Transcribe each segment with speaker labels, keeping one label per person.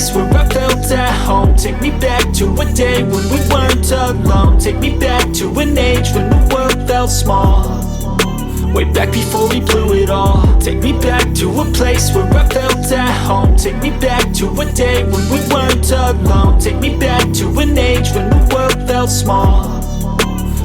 Speaker 1: place where I felt at home. Take me back to a day when we weren't alone. Take me back to an age when the world felt small. Way back before we blew it all. Take me back to a place where I felt at home. Take me back to a day when we weren't alone. Take me back to an age when the world felt small.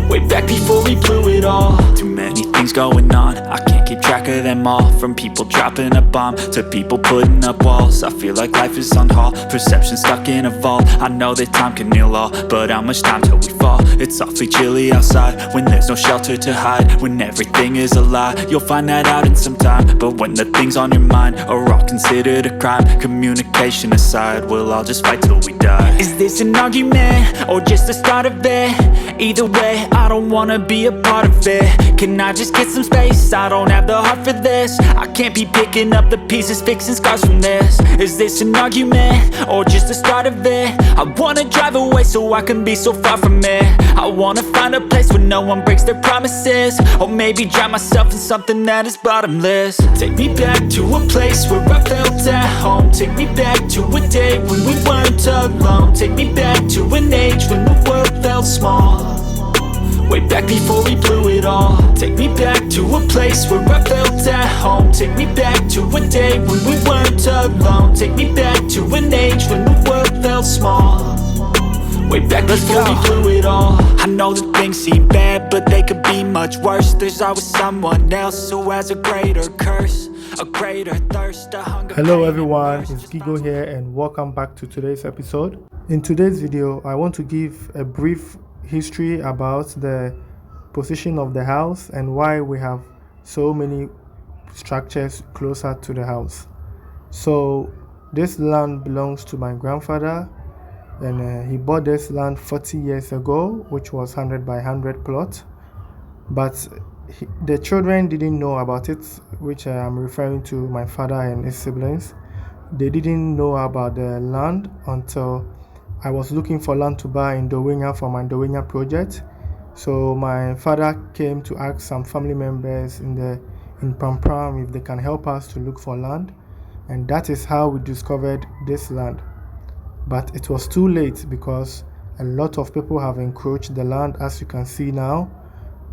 Speaker 1: Way back before we blew it all. Too many things going on, I can't keep track of them all. From people dropping a bomb to people putting up walls. I feel like life is on hold, perception stuck in a vault. I know that time can heal all, but how much time till we fall? It's awfully chilly outside, when there's no shelter to hide. When everything is a lie, you'll find that out in some time. But when the things on your mind are all considered a crime, communication aside, we'll all just fight till we die. Is this an argument, or just the start of it? Either way, I don't wanna be a part of it. Can I just get some space? I don't have the heart for this. I can't be picking up the pieces, fixing scars from this. Is this an argument, or just the start of it? I wanna drive away so I can be so far from it. I wanna find a place where no one breaks their promises. Or maybe drown myself in something that is bottomless. Take me back to a place where I felt at home. Take me back to a day when we weren't alone. Take me back to an age when the world felt small. Way back before we blew it all. Take me back to a place where I felt at home. Take me back to a day when we weren't alone. Take me back to an age when the world felt small. Way back before we blew it all. I know that things seem bad, but they could be much worse. There's always someone else who has a greater curse, a greater thirst, a hunger.
Speaker 2: Hello everyone, it's G.P.G here and welcome back to today's episode. In today's video, I want to give a brief history about the position of the house and why we have so many structures closer to the house. So this land belongs to my grandfather, and he bought this land 40 years ago, which was 100 by 100 plot, but the children didn't know about it, which I'm referring to my father and his siblings. They didn't know about the land until I was looking for land to buy in Dowinya for my Dowinya project. So my father came to ask some family members in prampram if they can help us to look for land, and that is how we discovered this land. But it was too late because a lot of people have encroached the land, as you can see now.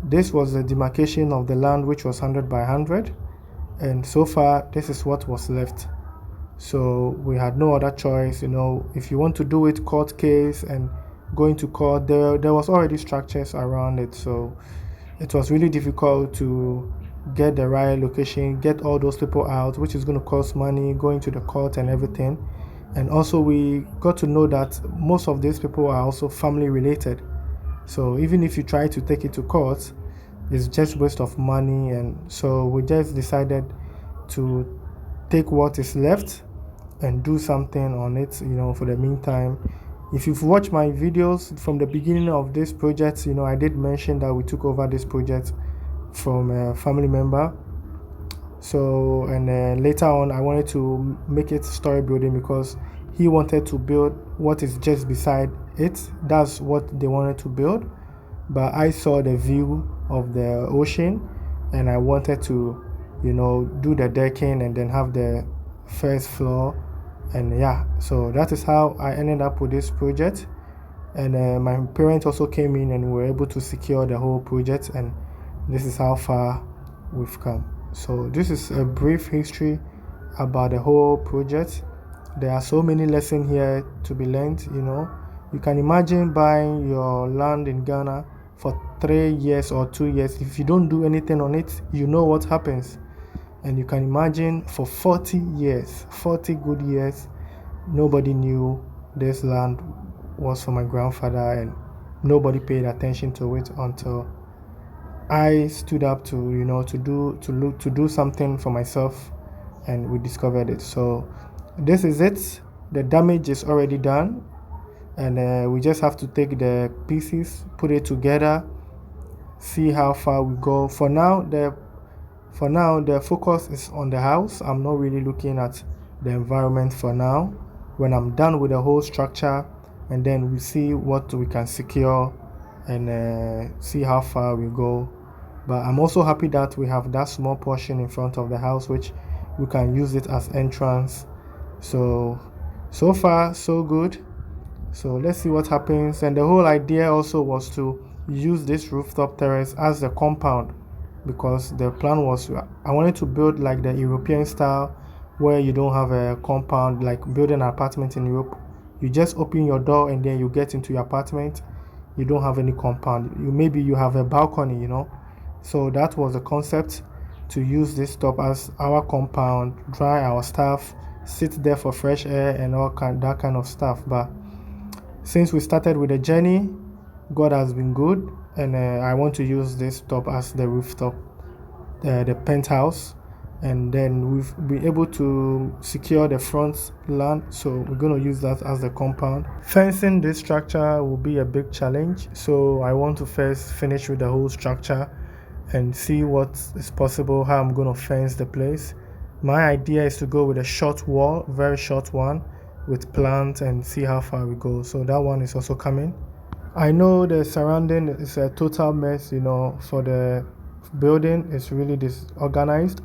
Speaker 2: This was the demarcation of the land, which was 100 by 100, and so far this is what was left. So we had no other choice. If you want to do it court case and going to court, there was already structures around it, so it was really difficult to get the right location, get all those people out, which is going to cost money, going to the court and everything. And also we got to know that most of these people are also family related, so even if you try to take it to court, it's just waste of money. And so we just decided to take what is left and do something on it, for the meantime. If you've watched my videos from the beginning of this project, I did mention that we took over this project from a family member. So, and later on I wanted to make it story building because he wanted to build what is just beside it. That's what they wanted to build, but I saw the view of the ocean and I wanted to do the decking and then have the first floor. And yeah, so that is how I ended up with this project. And my parents also came in and we were able to secure the whole project, and this is how far we've come. So this is a brief history about the whole project. There are so many lessons here to be learned. You can imagine buying your land in Ghana for 3 years or 2 years. If you don't do anything on it, you know what happens. And you can imagine for 40 years, 40 good years, nobody knew this land was for my grandfather, and nobody paid attention to it until I stood up to do something for myself, and we discovered it. So this is it. The damage is already done, and we just have to take the pieces, put it together, see how far we go. For now, the focus is on the house. I'm not really looking at the environment for now. When I'm done with the whole structure, and then we see what we can secure and see how far we go. But I'm also happy that we have that small portion in front of the house, which we can use it as entrance. So So far so good. So let's see what happens. And the whole idea also was to use this rooftop terrace as a compound, because the plan was I wanted to build like the European style, where you don't have a compound, like building an apartment in Europe. You just open your door and then you get into your apartment. You don't have any compound. Maybe you have a balcony. So that was the concept, to use this top as our compound, dry our stuff, sit there for fresh air and that kind of stuff. But since we started with the journey, God has been good, and I want to use this top as the rooftop, the penthouse, and then we've been able to secure the front land, so we're going to use that as the compound. Fencing this structure will be a big challenge, so I want to first finish with the whole structure and see what is possible, how I'm going to fence the place. My idea is to go with a short wall, very short one, with plants, and see how far we go. So that one is also coming. I know the surrounding is a total mess, for the building. It's really disorganized.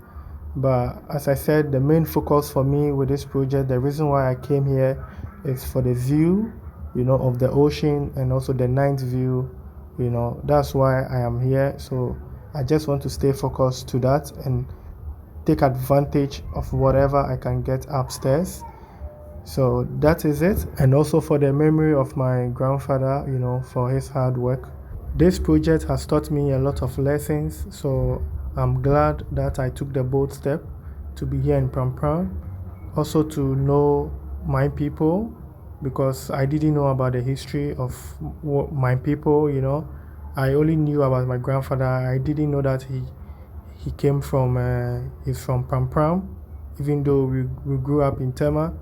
Speaker 2: But as I said, the main focus for me with this project, the reason why I came here, is for the view, of the ocean, and also the night view. That's why I am here. So I just want to stay focused to that and take advantage of whatever I can get upstairs. So that is it. And also for the memory of my grandfather, for his hard work. This project has taught me a lot of lessons, so I'm glad that I took the bold step to be here in Prampram. Also to know my people, because I didn't know about the history of my people. I only knew about my grandfather. I didn't know that he came from he's from Prampram, even though we grew up in Tema.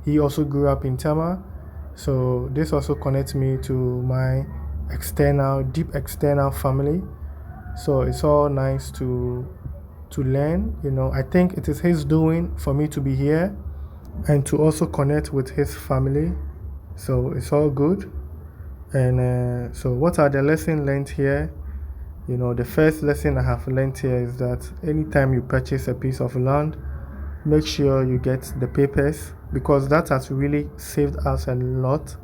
Speaker 2: He also grew up in Tema. So this also connects me to my deep external family. So it's all nice to learn. I think it is his doing for me to be here and to also connect with his family. So it's all good. And so what are the lessons learned here? The first lesson I have learned here is that anytime you purchase a piece of land, make sure you get the papers, because that has really saved us a lot.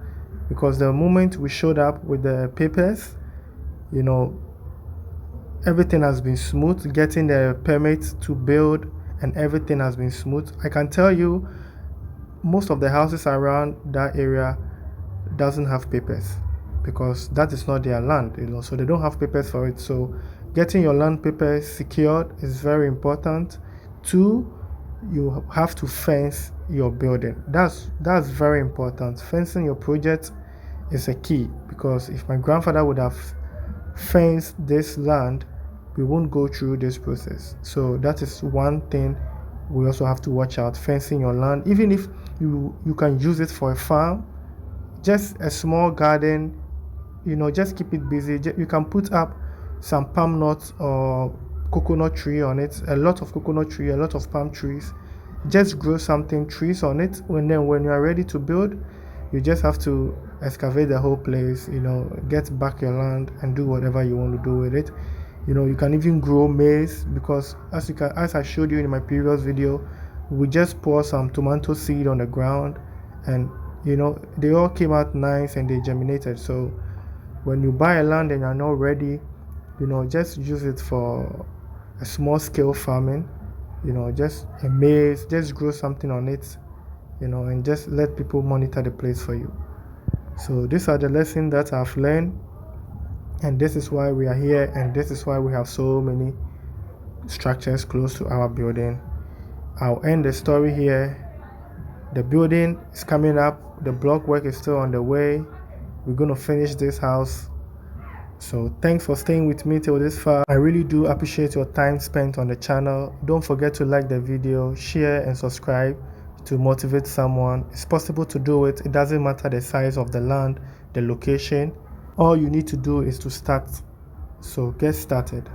Speaker 2: Because the moment we showed up with the papers, everything has been smooth. Getting the permit to build and everything has been smooth. I can tell you, most of the houses around that area doesn't have papers, because that is not their land, so they don't have papers for it. So getting your land papers secured is very important. 2, you have to fence your building. That's very important. Fencing your project is a key, because if my grandfather would have fenced this land, we won't go through this process. So that is one thing we also have to watch out. Fencing your land, even if you can use it for a farm, just a small garden, just keep it busy. You can put up some palm nuts or coconut tree on it, a lot of coconut tree, a lot of palm trees. Just grow trees on it. When you are ready to build, you just have to excavate the whole place, get back your land and do whatever you want to do with it. You can even grow maize, because as I showed you in my previous video, we just pour some tomato seed on the ground, and they all came out nice and they germinated. So when you buy a land and you're not ready, just use it for a small scale farming, just a maize, just grow something on it, and just let people monitor the place for you. So these are the lessons that I've learned, and this is why we are here, and this is why we have so many structures close to our building. I'll end the story here. The building is coming up, the block work is still on the way. We're going to finish this house. So thanks for staying with me till this far. I really do appreciate your time spent on the channel. Don't forget to like the video, share and subscribe to motivate someone. It's possible to do it. It doesn't matter the size of the land, the location. All you need to do is to start. So get started.